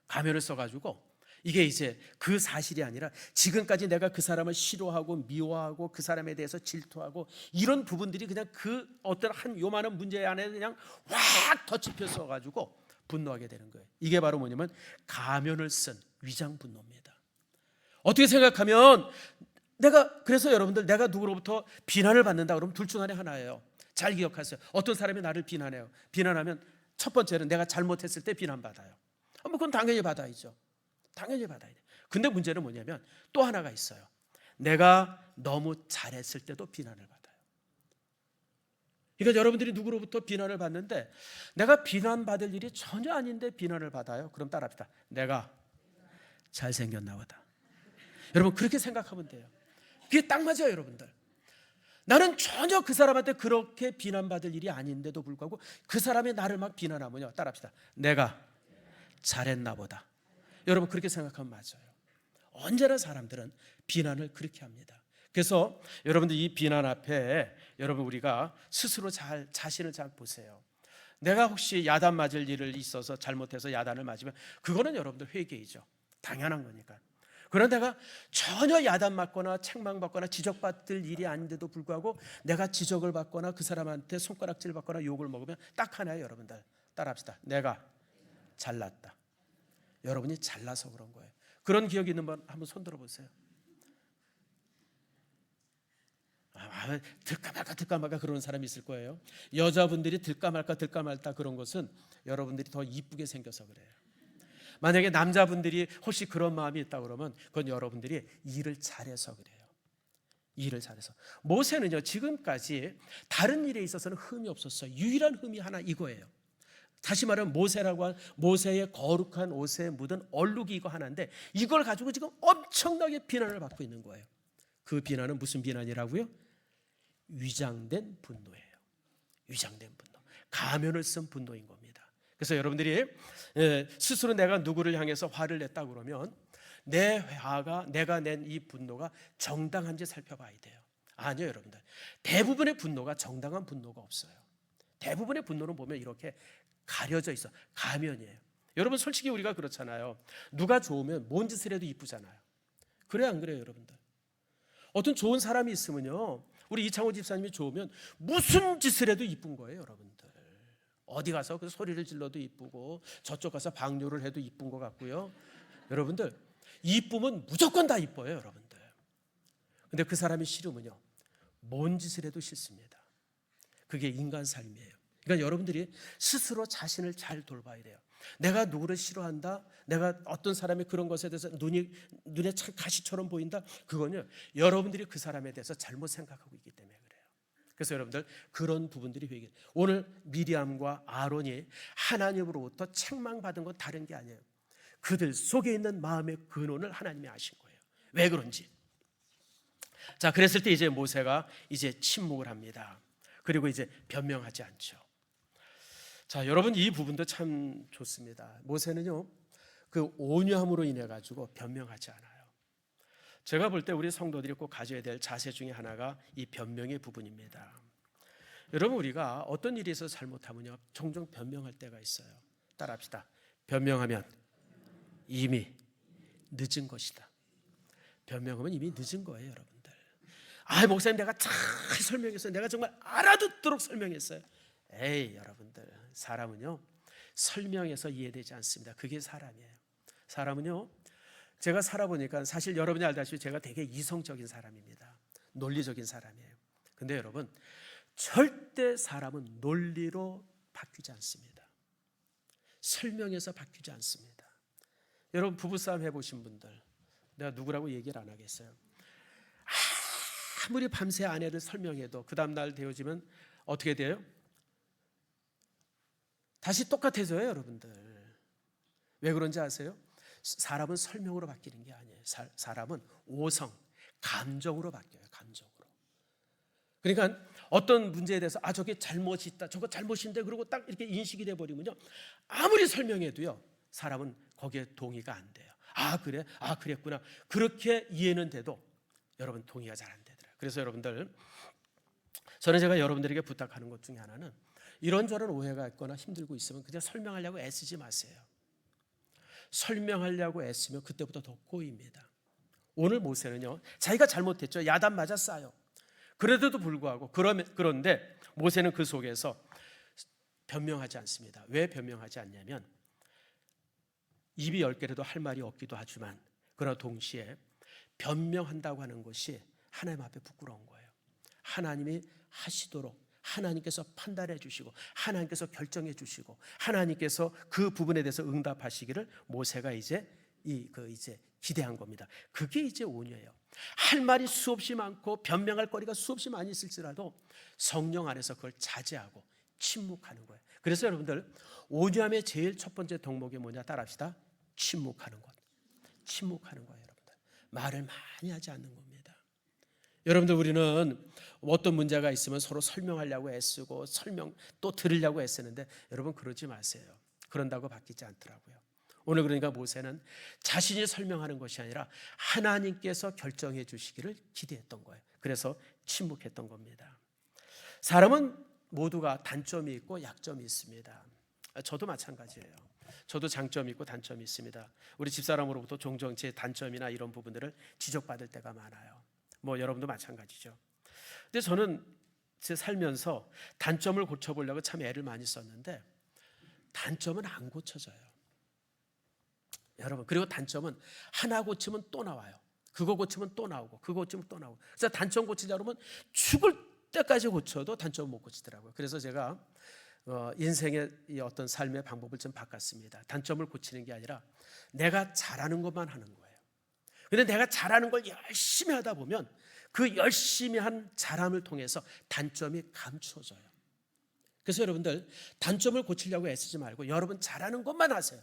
가면을 써가지고, 이게 이제 그 사실이 아니라 지금까지 내가 그 사람을 싫어하고 미워하고 그 사람에 대해서 질투하고 이런 부분들이 그냥 그 어떤 한 요만한 문제 안에 그냥 확 덧집혀 써가지고 분노하게 되는 거예요. 이게 바로 뭐냐면 가면을 쓴 위장 분노입니다. 어떻게 생각하면 그래서 여러분들, 내가 누구로부터 비난을 받는다 그러면 둘 중 안에 하나예요. 잘 기억하세요. 어떤 사람이 나를 비난해요. 비난하면 첫 번째는 내가 잘못했을 때 비난받아요. 그건 당연히 받아야죠. 당연히 받아야 돼. 근데 문제는 뭐냐면 또 하나가 있어요. 내가 너무 잘했을 때도 비난을 받아요. 그러니까 여러분들이 누구로부터 비난을 받는데 내가 비난받을 일이 전혀 아닌데 비난을 받아요. 그럼 따라합시다. 내가 잘생겼나 보다. 여러분, 그렇게 생각하면 돼요. 그게 딱 맞아요, 여러분들. 나는 전혀 그 사람한테 그렇게 비난받을 일이 아닌데도 불구하고 그 사람이 나를 막 비난하면요, 따라합시다. 내가 잘했나 보다. 여러분, 그렇게 생각하면 맞아요. 언제나 사람들은 비난을 그렇게 합니다. 그래서 여러분들, 이 비난 앞에 여러분, 우리가 스스로 자신을 잘 보세요. 내가 혹시 야단 맞을 일을 있어서 잘못해서 야단을 맞으면 그거는 여러분들 회개이죠. 당연한 거니까. 그런데 내가 전혀 야단 맞거나 책망받거나 지적받을 일이 아닌데도 불구하고 내가 지적을 받거나 그 사람한테 손가락질 받거나 욕을 먹으면 딱 하나예요, 여러분들. 따라합시다. 내가 잘났다. 여러분이 잘나서 그런 거예요. 그런 기억이 있는 분 한번 손 들어보세요. 들까 말까 그런 사람이 있을 거예요. 여자분들이 들까 말까 그런 것은 여러분들이 더 이쁘게 생겨서 그래요. 만약에 남자분들이 혹시 그런 마음이 있다 그러면 그건 여러분들이 일을 잘해서 그래요. 일을 잘해서. 모세는요, 지금까지 다른 일에 있어서는 흠이 없었어요. 유일한 흠이 하나 이거예요. 다시 말하면 모세라고 한 모세의 거룩한 옷에 묻은 얼룩이 이거 하나인데 이걸 가지고 지금 엄청나게 비난을 받고 있는 거예요. 그 비난은 무슨 비난이라고요? 위장된 분노예요. 위장된 분노. 가면을 쓴 분노인 겁니다. 그래서 여러분들이 스스로 내가 누구를 향해서 화를 냈다 그러면 내 화가, 내가 낸 이 분노가 정당한지 살펴봐야 돼요. 아니요, 여러분들. 대부분의 분노가 정당한 분노가 없어요. 대부분의 분노는 보면 이렇게 가려져 있어. 가면이에요. 여러분, 솔직히 우리가 그렇잖아요. 누가 좋으면 뭔 짓을 해도 이쁘잖아요. 그래요, 안 그래요, 여러분들? 어떤 좋은 사람이 있으면요, 우리 이창호 집사님이 좋으면 무슨 짓을 해도 이쁜 거예요, 여러분들. 어디 가서 그 소리를 질러도 이쁘고 저쪽 가서 방뇨를 해도 이쁜 것 같고요. 여러분들, 이쁘면 무조건 다 이뻐요, 여러분들. 근데 그 사람이 싫으면요, 뭔 짓을 해도 싫습니다. 그게 인간 삶이에요. 그러니까 여러분들이 스스로 자신을 잘 돌봐야 돼요. 내가 누구를 싫어한다, 내가 어떤 사람의 그런 것에 대해서 눈에 가시처럼 보인다, 그거는요, 여러분들이 그 사람에 대해서 잘못 생각하고 있기 때문에 그래요. 그래서 여러분들, 그런 부분들이 회개. 오늘 미리암과 아론이 하나님으로부터 책망받은 건 다른 게 아니에요. 그들 속에 있는 마음의 근원을 하나님이 아신 거예요. 왜 그런지. 자, 그랬을 때 이제 모세가 이제 침묵을 합니다. 그리고 이제 변명하지 않죠. 자, 여러분, 이 부분도 참 좋습니다. 모세는요, 그 온유함으로 인해 가지고 변명하지 않아요. 제가 볼 때 우리 성도들이 꼭 가져야 될 자세 중에 하나가 이 변명의 부분입니다. 여러분, 우리가 어떤 일이 있어서 잘못하면요, 종종 변명할 때가 있어요. 따라합시다. 변명하면 이미 늦은 것이다. 변명하면 이미 늦은 거예요, 여러분들. 목사님, 내가 잘 설명했어요. 내가 정말 알아듣도록 설명했어요. 에이, 여러분들, 사람은요, 설명해서 이해되지 않습니다. 그게 사람이에요. 사람은요, 제가 살아보니까 사실 여러분이 알다시피 제가 되게 이성적인 사람입니다. 논리적인 사람이에요. 근데 여러분, 절대 사람은 논리로 바뀌지 않습니다. 설명해서 바뀌지 않습니다. 여러분, 부부싸움 해보신 분들, 내가 누구라고 얘기를 안 하겠어요. 아무리 밤새 아내를 설명해도 그 다음날 되어지면 어떻게 돼요? 다시 똑같아져요, 여러분들. 왜 그런지 아세요? 사람은 설명으로 바뀌는 게 아니에요. 사람은 오성, 감정으로 바뀌어요. 감정으로. 그러니까 어떤 문제에 대해서 저게 잘못이 있다, 저거 잘못인데, 그러고 딱 이렇게 인식이 돼버리면요, 아무리 설명해도요 사람은 거기에 동의가 안 돼요. 그래? 그랬구나. 그렇게 이해는 돼도 여러분 동의가 잘 안 되더라고요. 그래서 여러분들, 저는 제가 여러분들에게 부탁하는 것 중에 하나는, 이런저런 오해가 있거나 힘들고 있으면 그냥 설명하려고 애쓰지 마세요. 설명하려고 애쓰면 그때부터 더 꼬입니다. 오늘 모세는요, 자기가 잘못했죠. 야단 맞았어요. 그래도 불구하고 그런데 모세는 그 속에서 변명하지 않습니다. 왜 변명하지 않냐면, 입이 10개라도 할 말이 없기도 하지만 그러나 동시에 변명한다고 하는 것이 하나님 앞에 부끄러운 거예요. 하나님이 하시도록 하나님께서 판단해 주시고 하나님께서 결정해 주시고 하나님께서 그 부분에 대해서 응답하시기를 모세가 이제 기대한 겁니다. 그게 이제 온유예요. 할 말이 수없이 많고 변명할 거리가 수없이 많이 있을지라도 성령 안에서 그걸 자제하고 침묵하는 거예요. 그래서 여러분들, 온유함의 제일 첫 번째 덕목이 뭐냐 따라합시다. 침묵하는 것. 침묵하는 거예요, 여러분들. 말을 많이 하지 않는 겁니다. 여러분들, 우리는 어떤 문제가 있으면 서로 설명하려고 애쓰고 또 들으려고 애쓰는데, 여러분 그러지 마세요. 그런다고 바뀌지 않더라고요. 오늘 그러니까 모세는 자신이 설명하는 것이 아니라 하나님께서 결정해 주시기를 기대했던 거예요. 그래서 침묵했던 겁니다. 사람은 모두가 단점이 있고 약점이 있습니다. 저도 마찬가지예요. 저도 장점이 있고 단점이 있습니다. 우리 집사람으로부터 종종 제 단점이나 이런 부분들을 지적받을 때가 많아요. 여러분도 마찬가지죠. 근데 저는 제 살면서 단점을 고쳐보려고 참 애를 많이 썼는데 단점은 안 고쳐져요. 여러분, 그리고 단점은 하나 고치면 또 나와요. 그거 고치면 또 나오고 그거 고치면 또 나오고. 그래서 단점 고치자 그러면 죽을 때까지 고쳐도 단점을 못 고치더라고요. 그래서 제가 인생의 어떤 삶의 방법을 좀 바꿨습니다. 단점을 고치는 게 아니라 내가 잘하는 것만 하는 거예요. 근데 내가 잘하는 걸 열심히 하다 보면 그 열심히 한 잘함을 통해서 단점이 감춰져요. 그래서 여러분들, 단점을 고치려고 애쓰지 말고 여러분 잘하는 것만 하세요.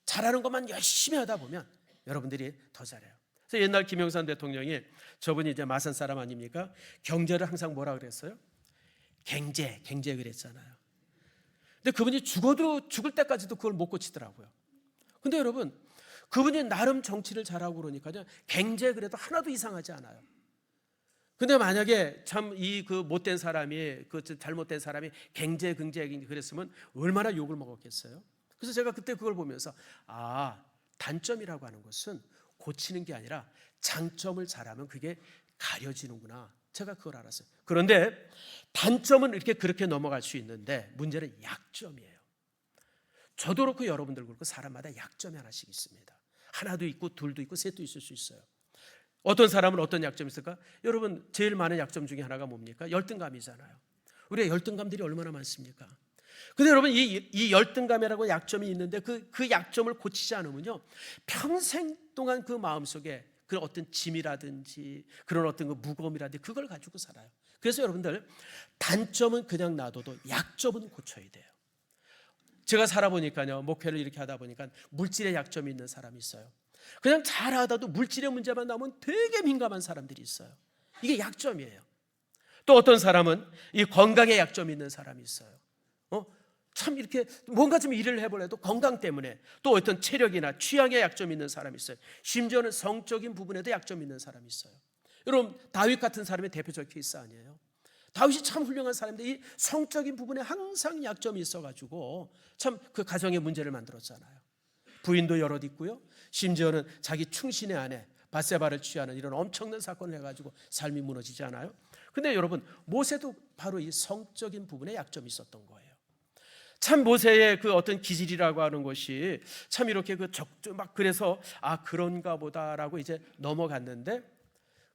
잘하는 것만 열심히 하다 보면 여러분들이 더 잘해요. 그래서 옛날 김영삼 대통령이, 저분이 이제 마산 사람 아닙니까? 경제를 항상 뭐라 그랬어요? 갱제 그랬잖아요. 근데 그분이 죽을 때까지도 그걸 못 고치더라고요. 근데 여러분, 그분이 나름 정치를 잘하고 그러니까요, 갱제 그래도 하나도 이상하지 않아요. 근데 만약에 참 그 못된 사람이, 그 잘못된 사람이 갱제 그랬으면 얼마나 욕을 먹었겠어요. 그래서 제가 그때 그걸 보면서 단점이라고 하는 것은 고치는 게 아니라 장점을 잘하면 그게 가려지는구나. 제가 그걸 알았어요. 그런데 단점은 그렇게 넘어갈 수 있는데 문제는 약점이에요. 저도 그렇고 여러분들 그렇고 사람마다 약점이 하나씩 있습니다. 하나도 있고 둘도 있고 셋도 있을 수 있어요. 어떤 사람은 어떤 약점이 있을까? 여러분, 제일 많은 약점 중에 하나가 뭡니까? 열등감이잖아요. 우리가 열등감들이 얼마나 많습니까? 근데 여러분, 이 열등감이라고 약점이 있는데 그 약점을 고치지 않으면요, 평생 동안 그 마음속에 그런 어떤 짐이라든지 그런 어떤 그 무거움이라든지 그걸 가지고 살아요. 그래서 여러분들, 단점은 그냥 놔둬도 약점은 고쳐야 돼요. 제가 살아보니까요, 목회를 이렇게 하다 보니까 물질에 약점이 있는 사람이 있어요. 그냥 잘하다도 물질의 문제만 나오면 되게 민감한 사람들이 있어요. 이게 약점이에요. 또 어떤 사람은 이 건강에 약점이 있는 사람이 있어요. 참 이렇게 뭔가 좀 일을 해보려도 건강 때문에, 또 어떤 체력이나 취향에 약점이 있는 사람이 있어요. 심지어는 성적인 부분에도 약점이 있는 사람이 있어요. 여러분, 다윗 같은 사람의 대표적 케이스 아니에요? 다윗이 참 훌륭한 사람인데 이 성적인 부분에 항상 약점이 있어가지고 참 그 가정의 문제를 만들었잖아요. 부인도 여럿 있고요, 심지어는 자기 충신의 아내 바세바를 취하는 이런 엄청난 사건을 해가지고 삶이 무너지지 않아요? 근데 여러분, 모세도 바로 이 성적인 부분에 약점이 있었던 거예요. 참 모세의 그 어떤 기질이라고 하는 것이 참 이렇게 막 그래서 그런가 보다라고 이제 넘어갔는데,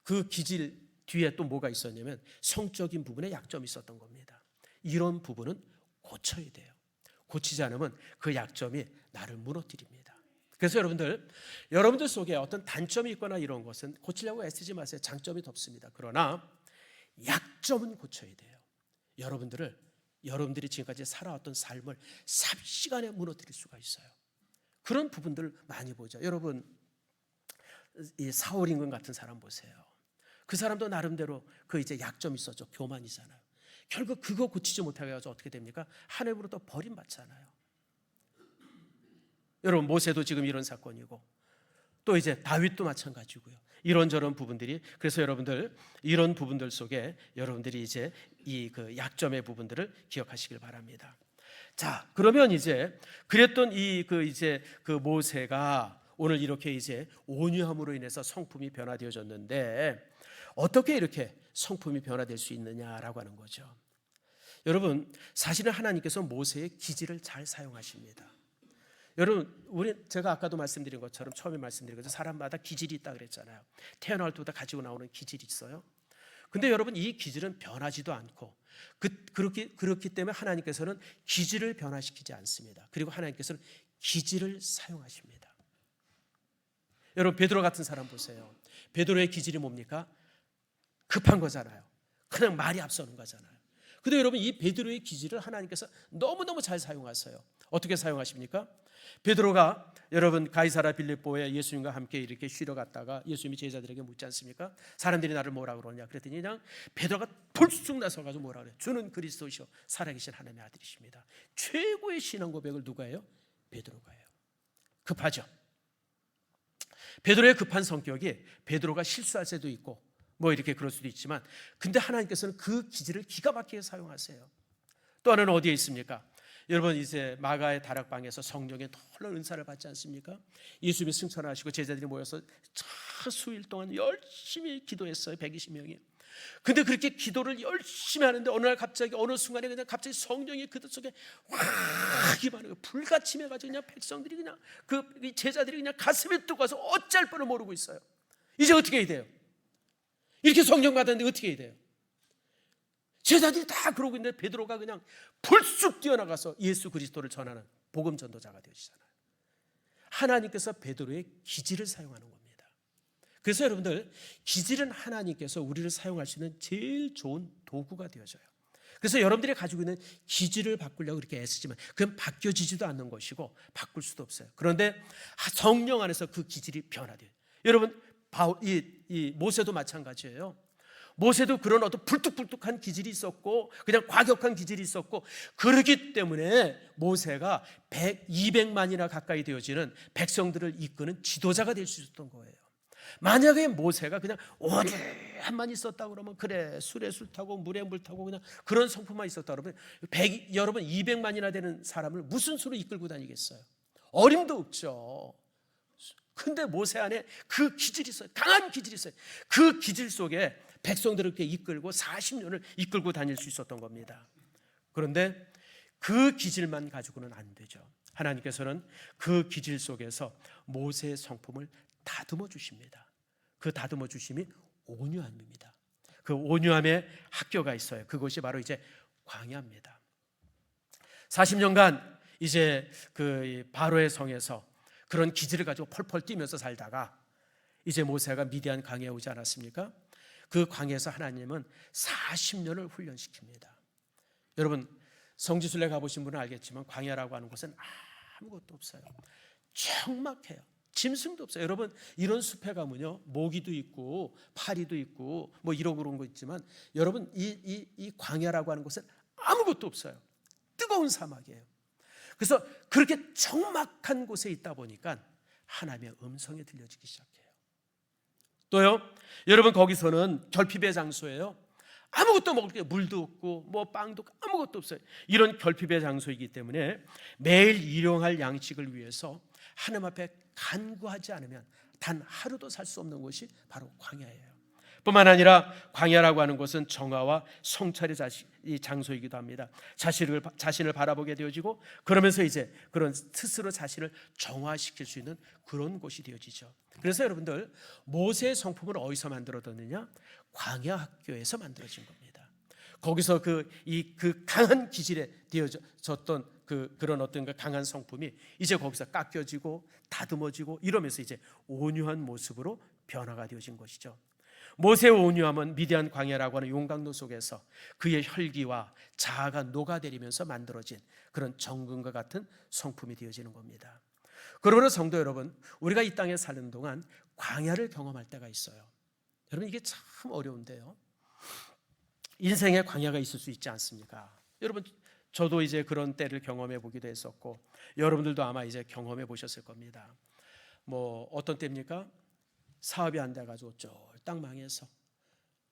그 기질 뒤에 또 뭐가 있었냐면 성적인 부분에 약점이 있었던 겁니다. 이런 부분은 고쳐야 돼요. 고치지 않으면 그 약점이 나를 무너뜨립니다. 그래서 여러분들 속에 어떤 단점이 있거나 이런 것은 고치려고 애쓰지 마세요. 장점이 덥습니다. 그러나 약점은 고쳐야 돼요. 여러분들이 지금까지 살아왔던 삶을 삽시간에 무너뜨릴 수가 있어요. 그런 부분들을 많이 보죠. 여러분, 이 사울 임금 같은 사람 보세요. 그 사람도 나름대로 그 이제 약점이 있었죠. 교만이잖아요. 결국 그거 고치지 못하게 해서 어떻게 됩니까? 하나님으로부터 버림받잖아요. 여러분, 모세도 지금 이런 사건이고, 또 이제 다윗도 마찬가지고요. 이런저런 부분들이, 그래서 여러분들 이런 부분들 속에 여러분들이 이제 이 그 약점의 부분들을 기억하시길 바랍니다. 자, 그러면 이제 그랬던 이제 그 모세가 오늘 이렇게 이제 온유함으로 인해서 성품이 변화되어졌는데, 어떻게 이렇게 성품이 변화될 수 있느냐라고 하는 거죠. 여러분, 사실은 하나님께서 모세의 기질을 잘 사용하십니다. 여러분, 제가 아까도 말씀드린 것처럼, 처음에 말씀드린 것처럼 사람마다 기질이 있다 그랬잖아요. 태어날 때부터 가지고 나오는 기질이 있어요. 근데 여러분, 이 기질은 변하지도 않고 그렇기 때문에 하나님께서는 기질을 변화시키지 않습니다. 그리고 하나님께서는 기질을 사용하십니다. 여러분, 베드로 같은 사람 보세요. 베드로의 기질이 뭡니까? 급한 거잖아요. 그냥 말이 앞서는 거잖아요. 근데 여러분, 이 베드로의 기질을 하나님께서 너무너무 잘 사용하세요. 어떻게 사용하십니까? 베드로가 여러분 가이사라 빌립보에 예수님과 함께 이렇게 쉬러 갔다가 예수님이 제자들에게 묻지 않습니까? 사람들이 나를 뭐라 그러냐 그랬더니 그냥 베드로가 불쑥 나서가지고 뭐라 그래요? 주는 그리스도시요 살아계신 하나님의 아들이십니다. 최고의 신앙 고백을 누가 해요? 베드로가 해요. 급하죠. 베드로의 급한 성격이 베드로가 실수할 때도 있고 뭐 이렇게 그럴 수도 있지만, 근데 하나님께서는 그 기질을 기가 막히게 사용하세요. 또 하나는 어디에 있습니까? 여러분, 이제 마가의 다락방에서 성령의 놀라운 은사를 받지 않습니까? 예수님이 승천하시고 제자들이 모여서 수일 동안 열심히 기도했어요. 120명이. 근데 그렇게 기도를 열심히 하는데 어느 날 갑자기 어느 순간에 그냥 갑자기 성령이 그들 속에 확 임하는 거예요. 불같이 임해가지고 그냥 백성들이 그냥 그 제자들이 그냥 가슴에 뜨거워서 어쩔 뻔을 모르고 있어요. 이제 어떻게 해야 돼요? 이렇게 성령 받았는데 어떻게 해야 돼요? 제자들이 다 그러고 있는데 베드로가 그냥 불쑥 뛰어나가서 예수 그리스도를 전하는 복음 전도자가 되시잖아요. 하나님께서 베드로의 기질을 사용하는 겁니다. 그래서 여러분들, 기질은 하나님께서 우리를 사용할 수 있는 제일 좋은 도구가 되어져요. 그래서 여러분들이 가지고 있는 기질을 바꾸려고 이렇게 애쓰지만 그건 바뀌어지지도 않는 것이고 바꿀 수도 없어요. 그런데 성령 안에서 그 기질이 변화돼요. 여러분, 이 모세도 마찬가지예요. 모세도 그런 어떤 불뚝불뚝한 기질이 있었고 그냥 과격한 기질이 있었고, 그렇기 때문에 모세가 200만이나 가까이 되어지는 백성들을 이끄는 지도자가 될 수 있었던 거예요. 만약에 모세가 그냥 오죽만 있었다 그러면, 그래 술에 술 타고 물에 물 타고 그냥 그런 성품만 있었다 그러면 여러분 200만이나 되는 사람을 무슨 수로 이끌고 다니겠어요? 어림도 없죠. 근데 모세 안에 그 기질이 있어요. 강한 기질이 있어요. 그 기질 속에 백성들을 이렇게 이끌고 40년을 이끌고 다닐 수 있었던 겁니다. 그런데 그 기질만 가지고는 안 되죠. 하나님께서는 그 기질 속에서 모세의 성품을 다듬어 주십니다. 그 다듬어 주심이 온유함입니다. 그 온유함의 학교가 있어요. 그것이 바로 이제 광야입니다. 40년간 이제 그 바로의 성에서 그런 기질을 가지고 펄펄 뛰면서 살다가 이제 모세가 미디안 광야에 오지 않았습니까? 그 광야에서 하나님은 40년을 훈련시킵니다. 여러분, 성지순례 가보신 분은 알겠지만 광야라고 하는 곳은 아무것도 없어요. 적막해요. 짐승도 없어요. 여러분, 이런 숲에 가면요, 모기도 있고 파리도 있고 뭐 이러고 그런 거 있지만, 여러분 이 광야라고 하는 곳은 아무것도 없어요. 뜨거운 사막이에요. 그래서 그렇게 적막한 곳에 있다 보니까 하나님의 음성이 들려지기 시작해요. 또요, 여러분, 거기서는 결핍의 장소예요. 아무것도 먹을 게 물도 없고 뭐 빵도 없고 아무것도 없어요. 이런 결핍의 장소이기 때문에 매일 일용할 양식을 위해서 하나님 앞에 간구하지 않으면 단 하루도 살 수 없는 곳이 바로 광야예요. 뿐만 아니라 광야라고 하는 것은 정화와 성찰의 장소이기도 합니다. 자신을 바라보게 되어지고, 그러면서 이제 그런 스스로 자신을 정화시킬 수 있는 그런 곳이 되어지죠. 그래서 여러분들, 모세의 성품을 어디서 만들어졌느냐? 광야 학교에서 만들어진 겁니다. 거기서 그 강한 기질에 되어졌던 그런 어떤 강한 성품이 이제 거기서 깎여지고 다듬어지고 이러면서 이제 온유한 모습으로 변화가 되어진 것이죠. 모세의 온유함은 미디안 광야라고 하는 용광로 속에서 그의 혈기와 자아가 녹아내리면서 만들어진 그런 정금과 같은 성품이 되어지는 겁니다. 그러므로 성도 여러분, 우리가 이 땅에 사는 동안 광야를 경험할 때가 있어요. 여러분, 이게 참 어려운데요. 인생에 광야가 있을 수 있지 않습니까? 여러분, 저도 이제 그런 때를 경험해 보기도 했었고, 여러분들도 아마 이제 경험해 보셨을 겁니다. 뭐 어떤 때입니까? 사업이 안 돼가지고 쫄딱 망해서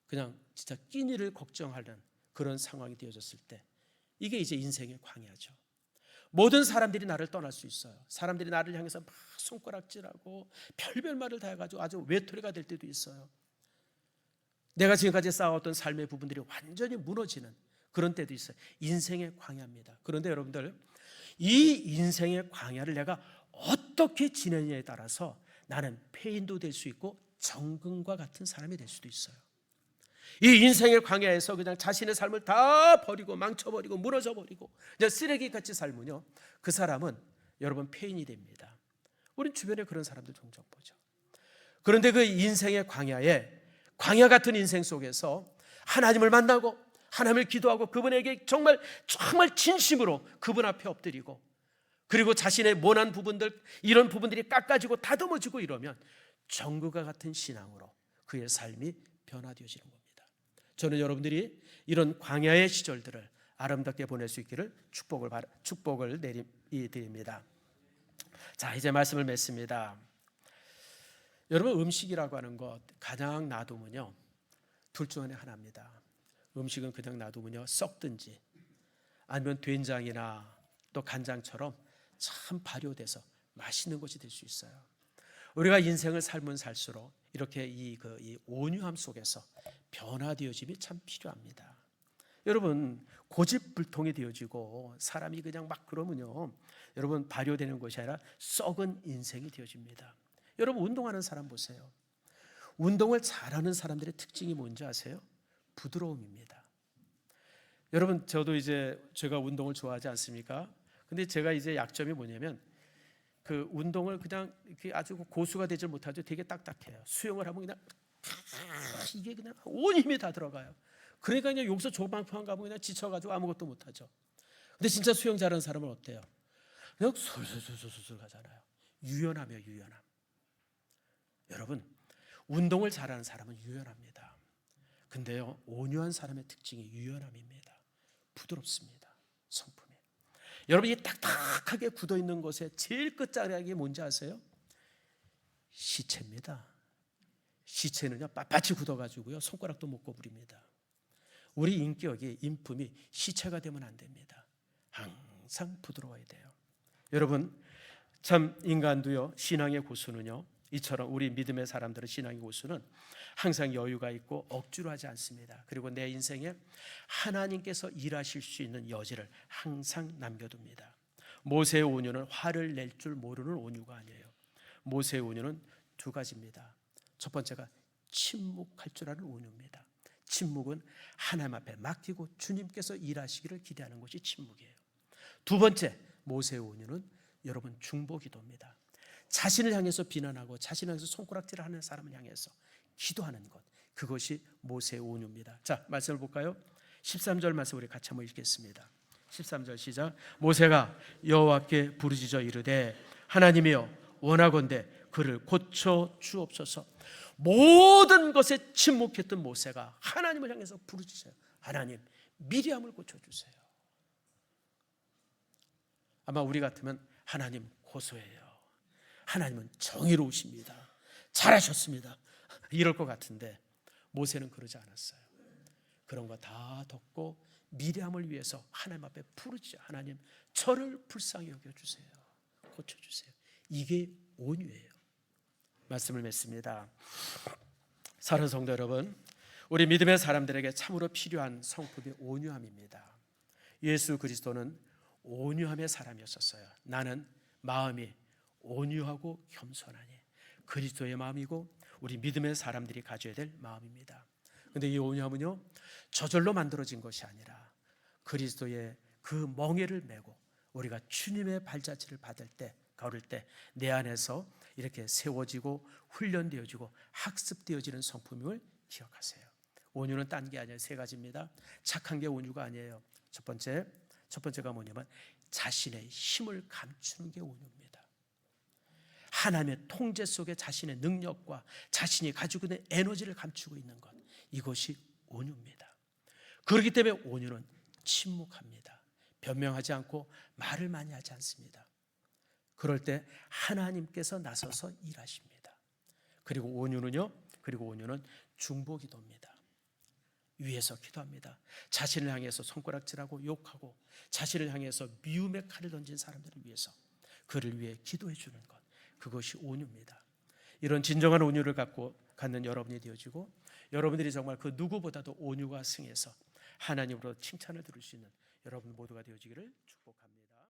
그냥 진짜 끼니를 걱정하는 그런 상황이 되어졌을 때, 이게 이제 인생의 광야죠. 모든 사람들이 나를 떠날 수 있어요. 사람들이 나를 향해서 막 손가락질하고 별별 말을 다 해가지고 아주 외톨이가 될 때도 있어요. 내가 지금까지 쌓아왔던 삶의 부분들이 완전히 무너지는 그런 때도 있어요. 인생의 광야입니다. 그런데 여러분들, 이 인생의 광야를 내가 어떻게 지내느냐에 따라서 나는 폐인도 될 수 있고 정금과 같은 사람이 될 수도 있어요. 이 인생의 광야에서 그냥 자신의 삶을 다 버리고 망쳐버리고 무너져버리고 그냥 쓰레기같이 살면요, 그 사람은 여러분 폐인이 됩니다. 우린 주변에 그런 사람들 종종 보죠. 그런데 그 인생의 광야에, 광야 같은 인생 속에서 하나님을 만나고 하나님을 기도하고 그분에게 정말 진심으로 그분 앞에 엎드리고, 그리고 자신의 모난 부분들, 이런 부분들이 깎아지고 다듬어지고 이러면 정금과 같은 신앙으로 그의 삶이 변화되어지는 겁니다. 저는 여러분들이 이런 광야의 시절들을 아름답게 보낼 수 있기를 축복을 드립니다. 자, 이제 말씀을 맺습니다. 여러분, 음식이라고 하는 것 가장 놔두면요, 둘 중 안에 하나입니다. 음식은 그냥 놔두면요, 썩든지 아니면 된장이나 또 간장처럼 참 발효돼서 맛있는 것이 될 수 있어요. 우리가 인생을 살면 살수록 이렇게 이 온유함 속에서 변화되어짐이 참 필요합니다. 여러분, 고집불통이 되어지고 사람이 그냥 막 그러면요, 여러분 발효되는 것이 아니라 썩은 인생이 되어집니다. 여러분, 운동하는 사람 보세요. 운동을 잘하는 사람들의 특징이 뭔지 아세요? 부드러움입니다. 여러분, 저도 이제 제가 운동을 좋아하지 않습니까? 근데 제가 이제 약점이 뭐냐면 그 운동을 그냥 아주 고수가 되질 못하죠. 되게 딱딱해요. 수영을 하면 그냥 이게 그냥 온 힘이 다 들어가요. 그러니까 그냥 여기서 조방판 가면 그냥 지쳐가지고 아무것도 못하죠. 근데 진짜 수영 잘하는 사람은 어때요? 그냥 술술술술술 가잖아요. 유연하며 유연함. 여러분, 운동을 잘하는 사람은 유연합니다. 근데요, 온유한 사람의 특징이 유연함입니다. 부드럽습니다. 성품이. 여러분, 이 딱딱하게 굳어있는 것에 제일 끝자락이 뭔지 아세요? 시체입니다. 시체는요, 빳빳이 굳어가지고요, 손가락도 못 꼽으립니다. 우리 인격이, 인품이 시체가 되면 안 됩니다. 항상 부드러워야 돼요. 여러분, 참 인간도요, 신앙의 고수는요, 이처럼 우리 믿음의 사람들은 신앙의 고수는 항상 여유가 있고 억지로 하지 않습니다. 그리고 내 인생에 하나님께서 일하실 수 있는 여지를 항상 남겨둡니다. 모세의 온유는 화를 낼 줄 모르는 온유가 아니에요. 모세의 온유는 두 가지입니다. 첫 번째가 침묵할 줄 아는 온유입니다. 침묵은 하나님 앞에 맡기고 주님께서 일하시기를 기대하는 것이 침묵이에요. 두 번째, 모세의 온유는 여러분 중보기도입니다. 자신을 향해서 비난하고 자신을 향해서 손가락질을 하는 사람을 향해서 기도하는 것, 그것이 모세의 온유입니다. 자, 말씀을 볼까요? 13절 말씀 우리 같이 한번 읽겠습니다. 13절 시작. 모세가 여호와께 부르짖어 이르되 하나님이여 원하건대 그를 고쳐 주옵소서. 모든 것에 침묵했던 모세가 하나님을 향해서 부르짖어요. 하나님, 미리암을 고쳐주세요. 아마 우리 같으면 하나님 고소해요. 하나님은 정의로우십니다. 잘하셨습니다. 이럴 것 같은데 모세는 그러지 않았어요. 그런 거 다 덮고 미리암을 위해서 하나님 앞에 부르짖어. 하나님, 저를 불쌍히 여겨주세요. 고쳐주세요. 이게 온유예요. 말씀을 맺습니다. 사랑하는 성도 여러분, 우리 믿음의 사람들에게 참으로 필요한 성품이 온유함입니다. 예수 그리스도는 온유함의 사람이었었어요. 나는 마음이 온유하고 겸손하니, 그리스도의 마음이고 우리 믿음의 사람들이 가져야 될 마음입니다. 그런데 이 온유함은요, 저절로 만들어진 것이 아니라 그리스도의 그 멍에를 메고 우리가 주님의 발자취를 받을 때, 걸을 때 내 안에서 이렇게 세워지고 훈련되어지고 학습되어지는 성품임을 기억하세요. 온유는 딴 게 아니에요. 세 가지입니다. 착한 게 온유가 아니에요. 첫 번째가 뭐냐면 자신의 힘을 감추는 게 온유입니다. 하나님의 통제 속에 자신의 능력과 자신이 가지고 있는 에너지를 감추고 있는 것, 이것이 온유입니다. 그렇기 때문에 온유는 침묵합니다. 변명하지 않고 말을 많이 하지 않습니다. 그럴 때 하나님께서 나서서 일하십니다. 그리고 온유는 중보기도입니다. 위에서 기도합니다. 자신을 향해서 손가락질하고 욕하고 자신을 향해서 미움의 칼을 던진 사람들을 위해서, 그를 위해 기도해 주는 것, 그것이 온유입니다. 이런 진정한 온유를 갖는 여러분이 되어지고, 여러분들이 정말 그 누구보다도 온유가 승해서 하나님으로 칭찬을 들을 수 있는 여러분 모두가 되어지기를 축복합니다.